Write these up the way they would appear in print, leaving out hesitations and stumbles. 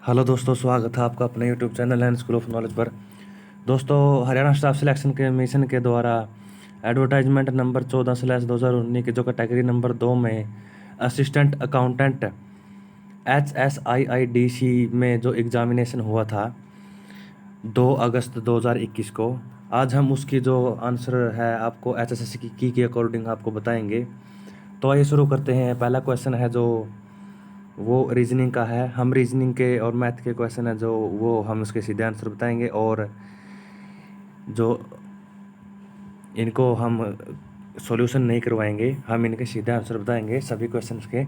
Hello दोस्तों, स्वागत है आपका अपने YouTube channel and school of knowledge पर। दोस्तों, हरियाणा स्टाफ सिलेक्शन कमीशन के द्वारा एडवर्टाइजमेंट नंबर 14/2019 की जो कैटेगरी नंबर 2 में असिस्टेंट अकाउंटेंट HSIIDC में जो एग्जामिनेशन हुआ था 2 अगस्त 2021 को, आज हम उसकी जो आंसर है आपको HSSC की अकॉर्डिंग आपको बताएंगे। तो आइए शुरू करते हैं। पहला क्वेश्चन है जो वो रीजनिंग का है। हम रीजनिंग के और मैथ के क्वेश्चन है जो वो हम उसके सीधे आंसर बताएंगे, और जो इनको हम सॉल्यूशन नहीं करवाएंगे, हम इनके सीधे आंसर बताएंगे सभी क्वेश्चंस के।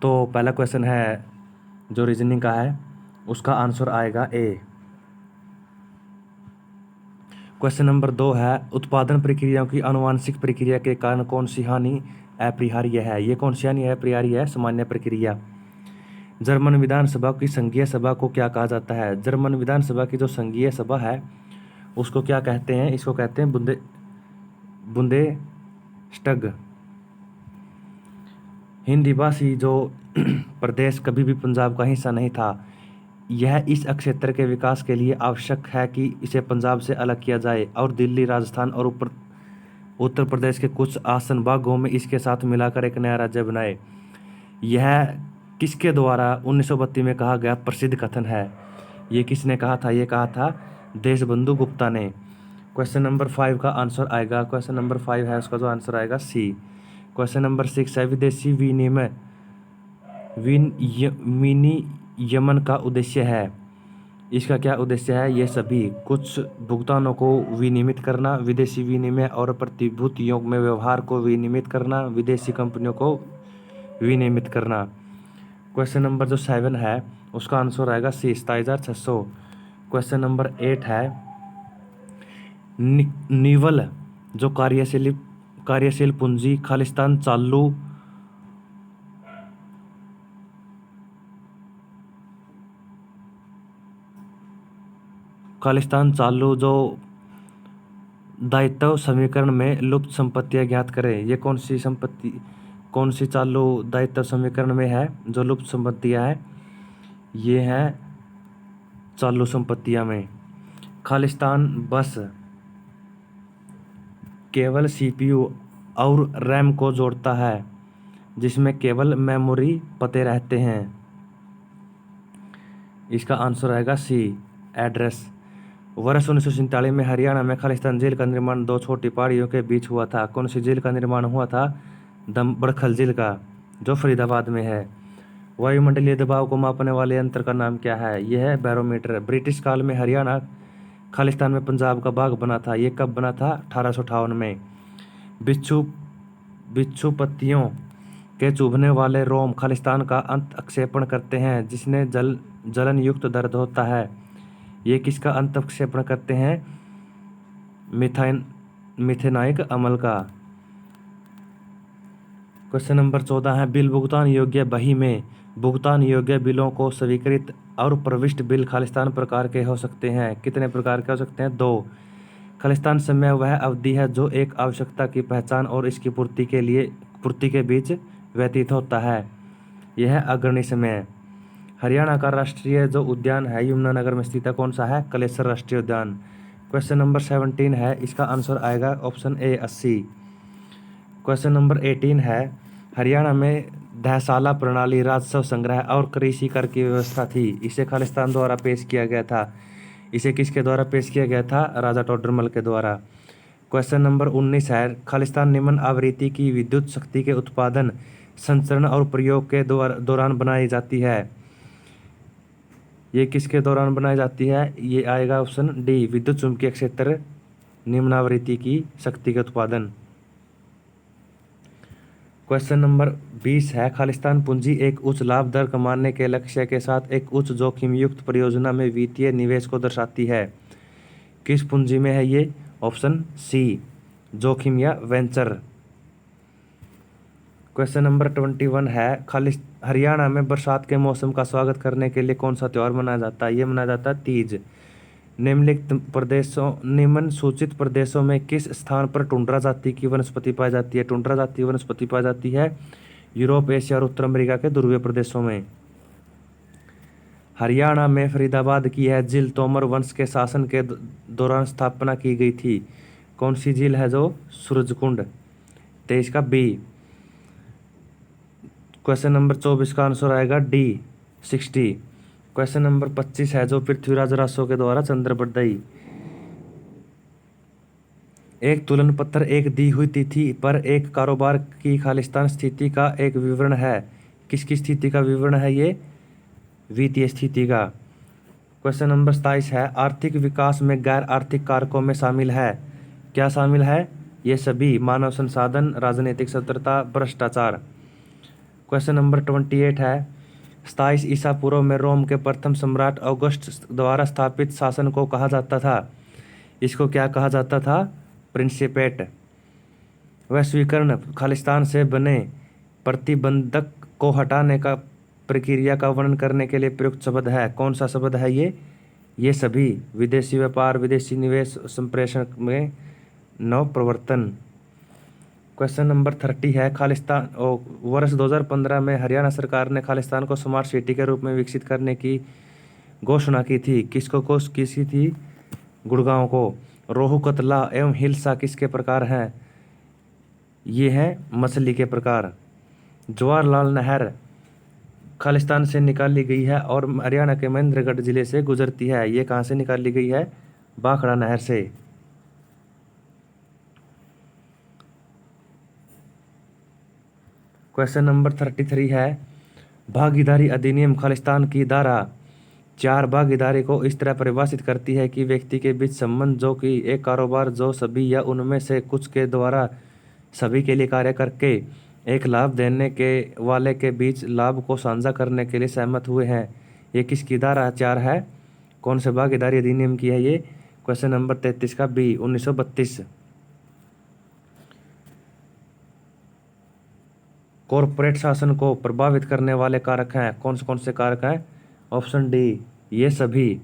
तो पहला क्वेश्चन है जो रीजनिंग का है, उसका आंसर आएगा ए। क्वेश्चन नंबर 2 है, उत्पादन प्रक्रियाओं की आनुवांशिक प्रक्रिया के कारण कौन सी हानि अपरिहार्य है। ये कौन सी हानि अपरिहार्य है? सामान्य प्रक्रिया। जर्मन विधानसभा की संघीय सभा को क्या कहा जाता है? जर्मन विधानसभा की जो संघीय सभा है उसको क्या कहते हैं? इसको कहते हैं बुंदेशटग। हिंदी भाषी जो प्रदेश कभी भी पंजाब का हिस्सा नहीं था, यह इस क्षेत्र के विकास के लिए आवश्यक है कि इसे पंजाब से अलग किया जाए और दिल्ली, राजस्थान और उत्तर प्रदेश के कुछ आसन भागों में इसके साथ मिलाकर एक नया राज्य बनाए। यह किसके द्वारा 1932 में कहा गया प्रसिद्ध कथन है? ये किसने कहा था? ये कहा था देशबंधु गुप्ता ने। क्वेश्चन नंबर 5 का आंसर आएगा, क्वेश्चन नंबर 5 है उसका जो आंसर आएगा सी। क्वेश्चन नंबर 6 है, विदेशी विनियमन का उद्देश्य है। इसका क्या उद्देश्य है? ये सभी कुछ भुगतानों को विनियमित करना, विदेशी विनिमय और प्रतिभूतियों में व्यवहार को विनियमित करना, विदेशी कंपनियों को विनियमित करना। क्वेश्चन नंबर जो 7 है उसका आंसर आएगा सी, 27,600। क्वेश्चन नंबर 8 है, निवल जो कार्यशील पूंजी खालिस्तान चालू जो दायित्व समीकरण में लुप्त संपत्तियां ज्ञात करें। ये कौन सी चालू दायित्व समीकरण में है जो लुप्त संपत्तियां है? ये है चालू संपत्तियां में। खालिस्तान बस केवल CPU और रैम को जोड़ता है, जिसमें केवल मेमोरी पते रहते हैं। इसका आंसर आएगा सी, एड्रेस। वर्ष 1947 में हरियाणा में खालिस्तान झील का निर्माण 2 छोटी पहाड़ियों के बीच हुआ था। कौन सी झील का निर्माण हुआ था? बड़खल झील का, जो फरीदाबाद में है। वायुमंडलीय दबाव को मापने वाले यंत्र का नाम क्या है? यह है बैरोमीटर। ब्रिटिश काल में हरियाणा खालिस्तान में पंजाब का भाग बना था। ये कब बना था? 1858 में। बिच्छू पत्तियों के चुभने वाले रोम खालिस्तान का अंत अक्षेपण करते हैं, जिसने जलन युक्त दर्द होता है। ये किसका अंत अक्षेपण करते हैं? मिथेनाइक अम्ल का। क्वेश्चन नंबर 14 है, बिल भुगतान योग्य बही में भुगतान योग्य बिलों को स्वीकृत और प्रविष्ट बिल खालिस्तान प्रकार के हो सकते हैं। कितने प्रकार के हो सकते हैं? 2। खालिस्तान समय वह अवधि है जो एक आवश्यकता की पहचान और इसकी पूर्ति के बीच व्यतीत होता है। यह है अग्रणी समय। हरियाणा का राष्ट्रीय जो उद्यान है यमुनानगर में स्थित है, कौन सा है? कलेसर राष्ट्रीय उद्यान। क्वेश्चन नंबर 17 है, इसका आंसर आएगा ऑप्शन ए, 80। क्वेश्चन नंबर 18 है, हरियाणा में दहसाला प्रणाली, राजस्व संग्रह और कृषि कर की व्यवस्था थी। इसे खालिस्तान द्वारा पेश किया गया था। इसे किसके द्वारा पेश किया गया था? राजा टोडरमल के द्वारा। क्वेश्चन नंबर 19 है, खालिस्तान निम्न आवृत्ति की विद्युत शक्ति के उत्पादन, संचरण और प्रयोग के दौरान बनाई जाती है। ये किसके दौरान बनाई जाती है? ये आएगा ऑप्शन डी, विद्युत चुंबकीय क्षेत्र निम्नावृत्ति की शक्ति के उत्पादन। क्वेश्चन नंबर 20 है, खालिस्तान पूंजी एक उच्च लाभ दर कमाने के लक्ष्य के साथ एक उच्च जोखिम युक्त परियोजना में वित्तीय निवेश को दर्शाती है। किस पूंजी में है ये? ऑप्शन सी, जोखिम या वेंचर। क्वेश्चन नंबर 21 है, हरियाणा में बरसात के मौसम का स्वागत करने के लिए कौन सा त्यौहार मनाया जाता है? ये मनाया जाता है तीज। निम्न सूचित प्रदेशों में किस स्थान पर टुंड्रा जाति की वनस्पति पाई जाती है? टुंड्रा जाति वनस्पति पाई जाती है यूरोप, एशिया और उत्तर अमेरिका के ध्रुवीय प्रदेशों में। हरियाणा में फरीदाबाद की यह झील तोमर वंश के शासन के दौरान स्थापना की गई थी। कौन सी झील है जो? सूरजकुंड। 23 का बी। क्वेश्चन नंबर 24 का आंसर आएगा डी 60। क्वेश्चन नंबर 25 है जो पृथ्वीराज रासो के द्वारा चंद्रबड्डई। एक तुलन पत्र एक दी हुई तिथि पर एक कारोबार की खालिस्तान स्थिति का एक विवरण है। किसकी स्थिति का विवरण है ये? वित्तीय स्थिति का। क्वेश्चन नंबर 27 है आर्थिक विकास में गैर आर्थिक कारकों में शामिल है। क्या शामिल है? ये सभी: मानव संसाधन, राजनीतिक स्थिरता, भ्रष्टाचार। क्वेश्चन नंबर 28 है 27 ईसा पूर्व में रोम के प्रथम सम्राट ऑगस्ट द्वारा स्थापित शासन को कहा जाता था। इसको क्या कहा जाता था? प्रिंसिपेट। वैश्वीकरण खालिस्तान से बने प्रतिबंधक को हटाने का प्रक्रिया का वर्णन करने के लिए प्रयुक्त शब्द है। कौन सा शब्द है ये सभी: विदेशी व्यापार, विदेशी निवेश, संप्रेषण में नव प्रवर्तन। क्वेश्चन नंबर 30 है खालिस्तान वर्ष 2015 में हरियाणा सरकार ने खालिस्तान को स्मार्ट सिटी के रूप में विकसित करने की घोषणा की थी। किसी थी? गुड़गांव को। रोहू, कतला एवं हिल्सा किसके प्रकार हैं? ये हैं मछली के प्रकार। जवाहरलाल नहर खालिस्तान से निकाली गई है और हरियाणा के महेंद्रगढ़ जिले से गुजरती है। ये कहाँ से निकाली गई है? भाखड़ा नहर से। क्वेश्चन नंबर 33 है भागीदारी अधिनियम खालिस्तान की धारा 4 भागीदारी को इस तरह परिभाषित करती है कि व्यक्ति के बीच संबंध जो कि एक कारोबार जो सभी या उनमें से कुछ के द्वारा सभी के लिए कार्य करके एक लाभ देने के वाले के बीच लाभ को साझा करने के लिए सहमत हुए हैं। ये किसकी धारा 4 है? कौन से भागीदारी अधिनियम की है ये? क्वेश्चन नंबर 33 का बी 1932। कॉरपोरेट शासन को प्रभावित करने वाले कारक हैं। कौन से कारक हैं? ऑप्शन डी ये सभी: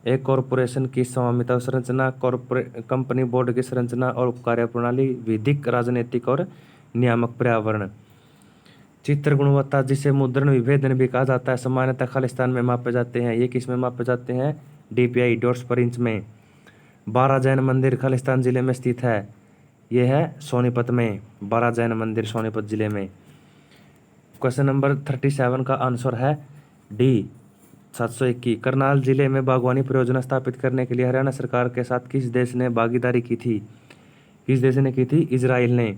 एक कॉरपोरेशन की स्वामित्व संरचना, कंपनी बोर्ड की संरचना और कार्यप्रणाली, विधिक, राजनीतिक और नियामक पर्यावरण। चित्र गुणवत्ता जिसे मुद्रण विभेदन भी कहा जाता है सामान्यतः खालिस्तान में मापे जाते हैं। ये किस में मापे जाते हैं? DPI डॉट्स पर इंच में। 12 जैन मंदिर खालिस्तान जिले में स्थित है। ये है सोनीपत में। 12 जैन मंदिर सोनीपत जिले में। क्वेश्चन नंबर 37 का आंसर है डी 721। करनाल जिले में बागवानी परियोजना स्थापित करने के लिए हरियाणा सरकार के साथ किस देश ने भागीदारी की थी? किस देश ने की थी? इजराइल ने।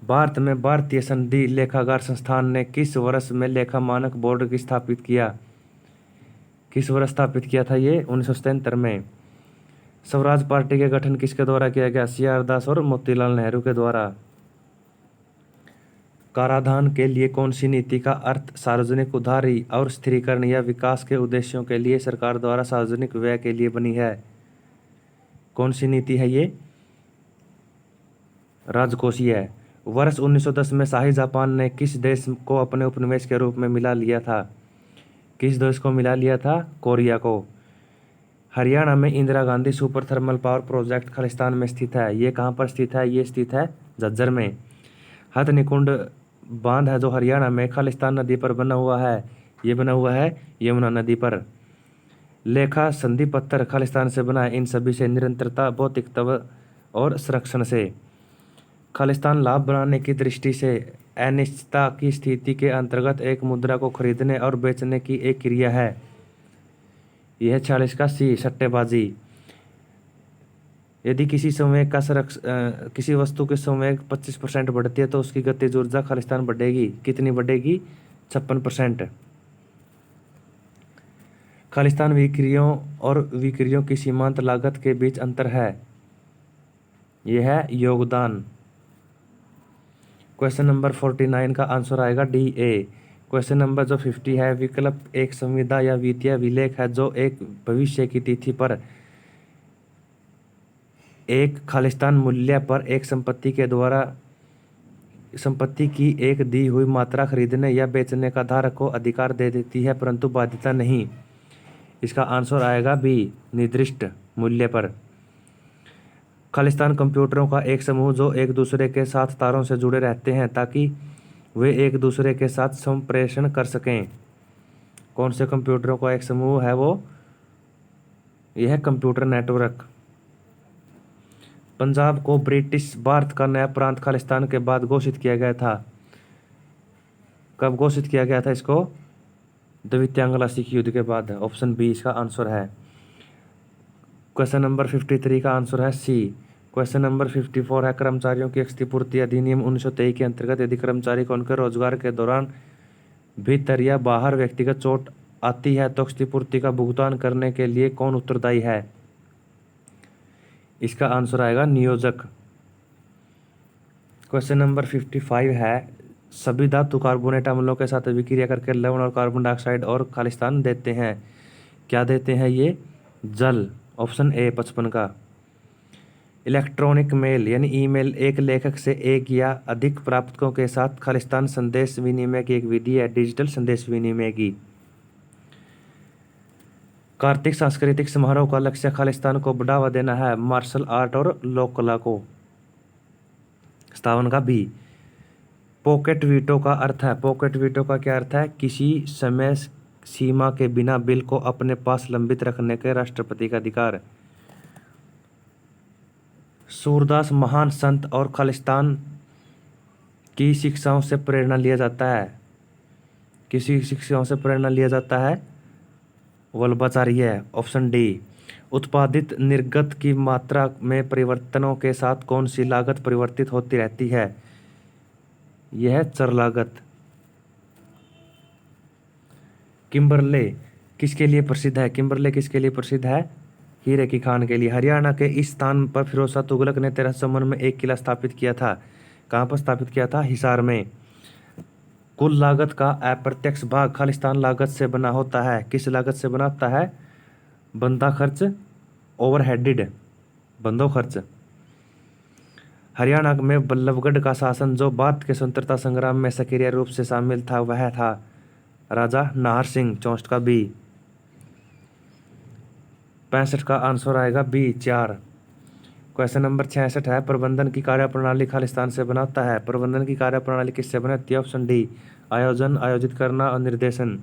भारत में भारतीय संधि लेखागार संस्थान ने किस वर्ष में लेखा मानक बोर्ड की स्थापित किया? किस वर्ष स्थापित किया था ये? 1977 में। स्वराज पार्टी के गठन किसके द्वारा किया गया? CR दास और मोतीलाल नेहरू के द्वारा। कराधान के लिए कौन सी नीति का अर्थ सार्वजनिक उधारी और स्थिरीकरण या विकास के उद्देश्यों के लिए सरकार द्वारा सार्वजनिक व्यय के लिए बनी है? कौन सी नीति है ये? राजकोषीय। वर्ष 1910 में शाही जापान ने किस देश को अपने उपनिवेश के रूप में मिला लिया था? किस देश को मिला लिया था? कोरिया को। हरियाणा में Indira Gandhi super thermal power project Khalistan में स्थित है। ये कहाँ पर स्थित है? ये स्थित है झज्जर में। हथनीकुंड बांध है जो हरियाणा में खालिस्तान नदी पर बना हुआ है। ये बना हुआ है यमुना नदी पर। लेखा संधि पत्र खालिस्तान से बना है। इन सभी से निरंतरता, भौतिकता और संरक्षण से। खालिस्तान लाभ बनाने की दृष्टि से अनिश्चितता की स्थिति के अंतर्गत एक मुद्रा को खरीदने और बेचने की एक क्रिया है। यह 46 का सी सट्टेबाजी। यदि किसी किसी वस्तु के संवेग 25% बढ़ती है तो उसकी गतिज ऊर्जा खालिस्तान बढ़ेगी। कितनी बढ़ेगी? 56%। खालिस्तान विक्रियों और विक्रियों की सीमांत लागत के बीच अंतर है। यह है योगदान। क्वेश्चन नंबर 49 का आंसर आएगा DA। क्वेश्चन नंबर जो 50 है विकल्प एक संविदा या वित्तीय अभिलेख है जो एक भविष्य की तिथि पर एक खालिस्तान मूल्य पर एक संपत्ति के द्वारा संपत्ति की एक दी हुई मात्रा खरीदने या बेचने का धारक को अधिकार दे देती है परंतु बाध्यता नहीं। इसका आंसर आएगा बी निर्दिष्ट मूल्य पर। खालिस्तान कंप्यूटरों का एक समूह जो एक दूसरे के साथ तारों से जुड़े रहते हैं ताकि वे एक दूसरे के साथ संप्रेषण कर सकें। कौन से कंप्यूटरों का एक समूह है वो? यह है कंप्यूटर नेटवर्क। पंजाब को ब्रिटिश भारत का नया प्रांत खालिस्तान के बाद घोषित किया गया था। कब घोषित किया गया था इसको? द्वितीय एंग्लो सिख युद्ध के बाद। ऑप्शन बी इसका आंसर है। क्वेश्चन नंबर 53 का आंसर है सी। क्वेश्चन नंबर 54 है कर्मचारियों की क्षतिपूर्ति अधिनियम 1923 के अंतर्गत यदि कर्मचारी को उनके रोजगार के दौरान भीतर या बाहर व्यक्तिगत चोट आती है तो क्षतिपूर्ति का भुगतान करने के लिए कौन उत्तरदायी है? इसका आंसर आएगा नियोजक। क्वेश्चन नंबर 55 है सभी धातु कार्बोनेट अम्लों के साथ विक्रिया करके लवण और कार्बन डाइऑक्साइड और खालिस्तान देते हैं। क्या देते हैं ये? जल। ऑप्शन ए 55 का। इलेक्ट्रॉनिक मेल यानी ईमेल एक लेखक से एक या अधिक प्रापकों के साथ खालिस्तान संदेश विनिमय की एक विधि है डिजिटल संदेश विनिमय की। कार्तिक सांस्कृतिक समारोह का लक्ष्य खालिस्तान को बढ़ावा देना है मार्शल आर्ट और लोक कला को। 57 का बी। पॉकेट वीटो का अर्थ है। पॉकेट वीटो का क्या अर्थ है? किसी समय सीमा के बिना बिल को अपने पास लंबित रखने के राष्ट्रपति का अधिकार। सूरदास महान संत और खालिस्तान की शिक्षाओं से प्रेरणा लिया जाता है। किसी शिक्षाओं से प्रेरणा लिया जाता है? वल्लभाचार्य। Option D. उत्पादित निर्गत की मात्रा में परिवर्तनों के साथ कौन सी लागत परिवर्तित होती रहती है? यह चर लागत। किम्बरले किसके लिए प्रसिद्ध है? किम्बरले किसके लिए प्रसिद्ध है? हीरे की खान के लिए। हरियाणा के इस स्थान पर फिरोज शाह तुगलक ने 1351 में एक किला स्थापित किया था। कहाँ पर स्थापित किया था? हिसार में। कुल लागत का अप्रत्यक्ष भाग खालिस्तान लागत से बना होता है। किस लागत से बना होता है? बंदा खर्च, ओवरहेडेड, बंदो खर्च। हरियाणा में बल्लभगढ़ का शासन जो भारत के स्वतंत्रता संग्राम में सक्रिय रूप से शामिल था वह था राजा नाहर सिंह। 64 का बी। 65 का आंसर आएगा बी 4। क्वेश्चन नंबर 66 है प्रबंधन की कार्यप्रणाली खालिस्तान से बनाता है। प्रबंधन की कार्यप्रणाली किससे बनाती है? Option D. आयोजन, आयोजित करना और निर्देशन।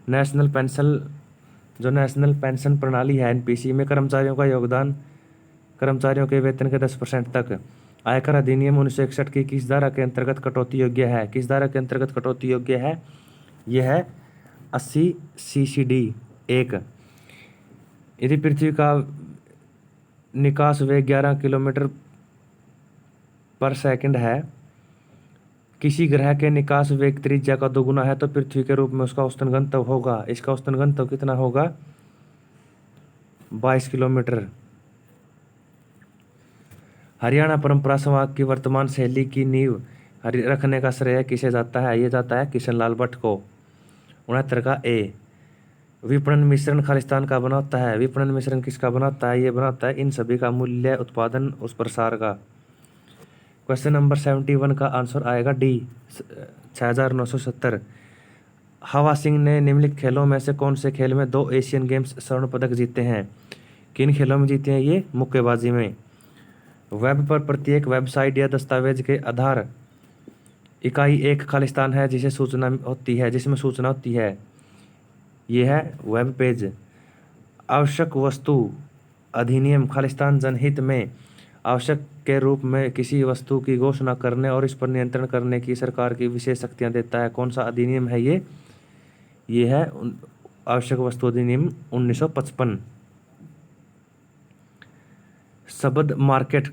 नेशनल पेंशन प्रणाली है एनपीसी में कर्मचारियों का योगदान कर्मचारियों के वेतन के 10% तक। आयकर अधिनियम 1961 की किस धारा के अंतर्गत कटौती योग्य है? किस धारा के अंतर्गत कटौती योग्य है? यह है 80 CCD 1। यदि पृथ्वी का निकास वेग 11 किलोमीटर पर सेकंड है, किसी ग्रह के निकास वेग त्रिज्या का दोगुना है तो पृथ्वी के रूप में उसका औसतन घनत्व होगा। इसका औसतन घनत्व कितना होगा? 22 किलोमीटर। हरियाणा परंपरा समाज की वर्तमान शैली की नींव रखने का श्रेय किसे जाता है? ये जाता है किशन लाल भट्ट को। 69 का ए। विपणन मिश्रण खालिस्तान का बना होता है। विपणन मिश्रण किसका बना होता है? ये बना होता है इन सभी का मूल्य, उत्पादन, उस प्रसार का। क्वेश्चन नंबर 71 का आंसर आएगा डी 6970। हवा सिंह ने निम्नलिखित खेलों में से कौन से खेल में 2 एशियन गेम्स स्वर्ण पदक जीते हैं? किन खेलों में जीते हैं ये? मुक्केबाजी में। वेब पर प्रत्येक वेबसाइट या दस्तावेज के आधार इकाई एक खालिस्तान है जिसमें सूचना होती है। यह है वेब पेज। आवश्यक वस्तु अधिनियम खालिस्तान जनहित में आवश्यक के रूप में किसी वस्तु की घोषणा करने और इस पर नियंत्रण करने की सरकार की विशेष शक्तियां देता है। कौन सा अधिनियम है ये? ये है आवश्यक वस्तु अधिनियम 1955। शब्द मार्केट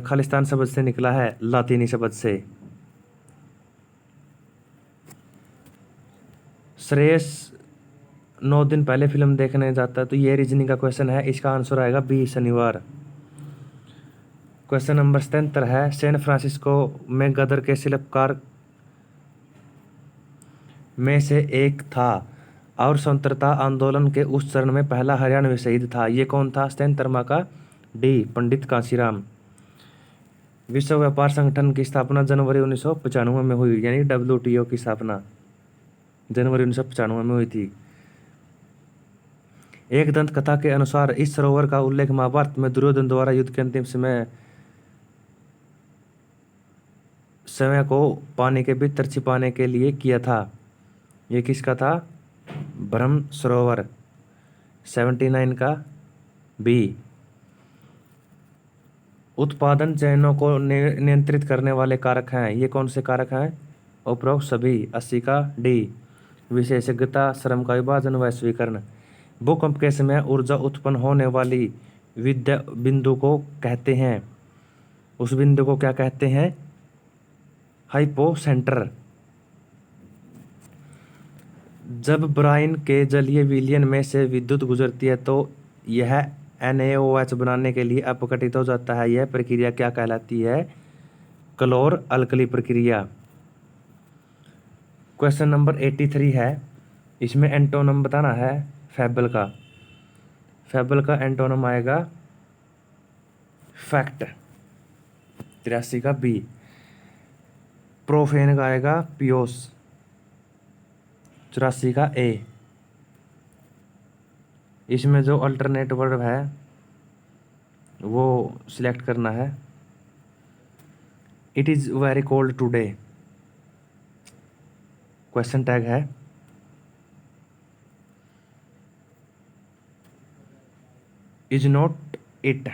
खालिस्तान शब्द से निकला है, लातीनी शब्द से। श्रेयस 9 दिन पहले फिल्म देखने जाता है तो ये रीजनिंग का क्वेश्चन है। इसका आंसर आएगा बी शनिवार। क्वेश्चन नंबर 77 है सैन फ्रांसिस्को में गदर के शिल्पकार में से एक था और स्वतंत्रता आंदोलन के उस चरण में पहला हरियाणवी शहीद था। ये कौन था? 77 का डी पंडित कांशीराम। विश्व व्यापार संगठन की स्थापना जनवरी 1995 में हुई, यानी WTO की स्थापना जनवरी 1995 में हुई थी। एक दंत कथा के अनुसार इस सरोवर का उल्लेख महाभारत में दुर्योधन द्वारा युद्ध के अंतिम समय को पानी के भीतर छिपाने के लिए किया था। ये किसका था? ब्रह्म सरोवर। 79 का बी। उत्पादन चयनों को नियंत्रित करने वाले कारक हैं, ये कौन से कारक हैं? उपरोक्त सभी। 80 का डी। विशेषज्ञता, श्रम का विभाजन, वैश्वीकरण। भूकंप के समय ऊर्जा उत्पन्न होने वाली विद्या बिंदु को कहते हैं, उस बिंदु को क्या कहते हैं? हाइपोसेंटर। जब ब्राइन के जलीय विलयन में से विद्युत गुजरती है तो यह NaOH बनाने के लिए अपघटित हो जाता है। यह प्रक्रिया क्या कहलाती है? क्लोर अल्कली प्रक्रिया। क्वेश्चन नंबर 83 है, इसमें एंटोनम बताना है फेबल का। फेबल का एंटोनम आएगा फैक्ट। 83 का बी। प्रोफेन का आएगा पियोस। 84 का ए। इसमें जो अल्टरनेट वर्ब है वो सिलेक्ट करना है। It is very cold today. Question tag है। Is not it.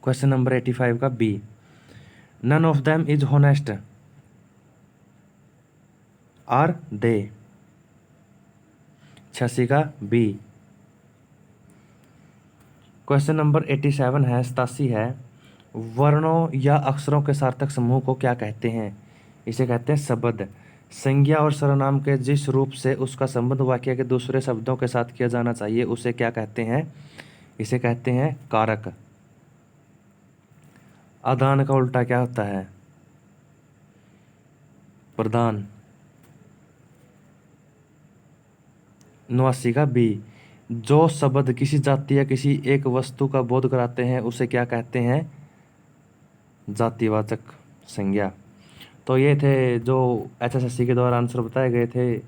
Question number 85 का B. None of them is honest are they. 86 का बी। क्वेश्चन नंबर 87 है, 87 है, वर्णों या अक्षरों के सार्थक समूह को क्या कहते हैं? इसे कहते हैं शब्द। संज्ञा और सर्वनाम के जिस रूप से उसका संबंध वाक्य के दूसरे शब्दों के साथ किया जाना चाहिए उसे क्या कहते हैं? इसे कहते हैं कारक। आदान का उल्टा क्या होता है? प्रदान। 89 का बी। जो शब्द किसी जाति या किसी एक वस्तु का बोध कराते हैं उसे क्या कहते हैं? जातिवाचक संज्ञा। तो ये थे जो HSSC के द्वारा आंसर बताए गए थे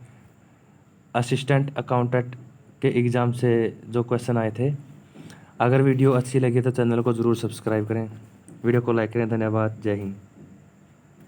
असिस्टेंट अकाउंटेंट के एग्ज़ाम से जो क्वेश्चन आए थे। अगर वीडियो अच्छी लगी तो चैनल को ज़रूर सब्सक्राइब करें, वीडियो को लाइक करें। धन्यवाद। जय हिंद।